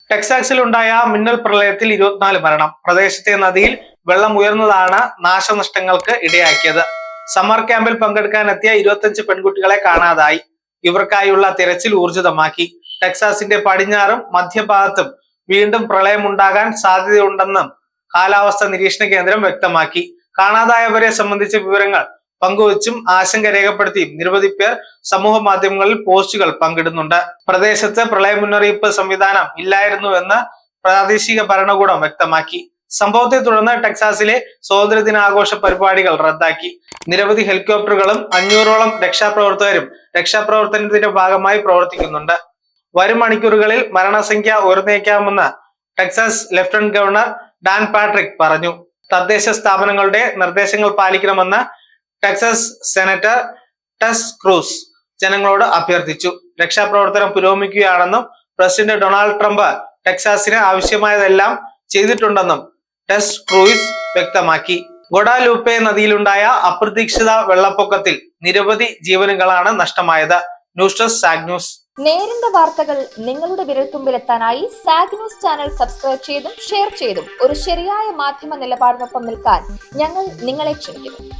ടെക്സാസിലുണ്ടായ മിന്നൽ പ്രളയത്തിൽ 24 മരണം. പ്രദേശത്തെ നദിയിൽ വെള്ളം ഉയർന്നതാണ് നാശനഷ്ടങ്ങൾക്ക് ഇടയാക്കിയത്. സമ്മർ ക്യാമ്പിൽ പങ്കെടുക്കാനെത്തിയ 25 പെൺകുട്ടികളെ കാണാതായി. ഇവർക്കായുള്ള തിരച്ചിൽ ഊർജിതമാക്കി. ടെക്സാസിന്റെ പടിഞ്ഞാറും മധ്യഭാഗത്തും വീണ്ടും പ്രളയമുണ്ടാകാൻ സാധ്യതയുണ്ടെന്നും കാലാവസ്ഥാ നിരീക്ഷണ കേന്ദ്രം വ്യക്തമാക്കി. കാണാതായവരെ സംബന്ധിച്ച വിവരങ്ങൾ പങ്കുവച്ചും ആശങ്ക രേഖപ്പെടുത്തിയും നിരവധി പേർ സമൂഹ മാധ്യമങ്ങളിൽ പോസ്റ്റുകൾ പങ്കിടുന്നുണ്ട്. പ്രദേശത്ത് പ്രളയ മുന്നറിയിപ്പ് സംവിധാനം ഇല്ലായിരുന്നുവെന്ന് പ്രാദേശിക ഭരണകൂടം വ്യക്തമാക്കി. സംഭവത്തെ തുടർന്ന് ടെക്സാസിലെ സ്വാതന്ത്ര്യദിനാഘോഷ പരിപാടികൾ റദ്ദാക്കി. നിരവധി ഹെലികോപ്റ്ററുകളും 500ഓളം രക്ഷാപ്രവർത്തകരും രക്ഷാപ്രവർത്തനത്തിന്റെ ഭാഗമായി പ്രവർത്തിക്കുന്നുണ്ട്. വരും മണിക്കൂറുകളിൽ മരണസംഖ്യ ഉയർന്നേക്കാമെന്ന് Texas lieutenant governor Dan Patrick പറഞ്ഞു. തദ്ദേശ സ്ഥാപനങ്ങളുടെ നിർദ്ദേശങ്ങൾ പാലിക്കണമെന്ന് ടെക്സാസ് സെനറ്റർ ടെസ് ക്രൂസ് ജനങ്ങളോട് അഭ്യർത്ഥിച്ചു. രക്ഷാപ്രവർത്തനം പുരോഗമിക്കുകയാണെന്നും പ്രസിഡന്റ് ഡൊണാൾഡ് ട്രംപ് ടെക്സാസിന് ആവശ്യമായതെല്ലാം ചെയ്തിട്ടുണ്ടെന്നും ടെസ് ക്രൂസ് വ്യക്തമാക്കി. ഗൊഡാലൂപ്പെ നദിയിലുണ്ടായ അപ്രതീക്ഷിത വെള്ളപ്പൊക്കത്തിൽ നിരവധി ജീവനുകളാണ് നഷ്ടമായത്. News desk zag news. നേരിന്റെ വാർത്തകൾ നിങ്ങളുടെ വിരൽത്തുമ്പിലെത്താനായി സാഗ് ന്യൂസ് ചാനൽ സബ്സ്ക്രൈബ് ചെയ്തും ഷെയർ ചെയ്തും ഒരു ശരിയായ മാധ്യമ നിലപാടിനൊപ്പം നിൽക്കാൻ ഞങ്ങൾ നിങ്ങളെ ക്ഷണിക്കുന്നു.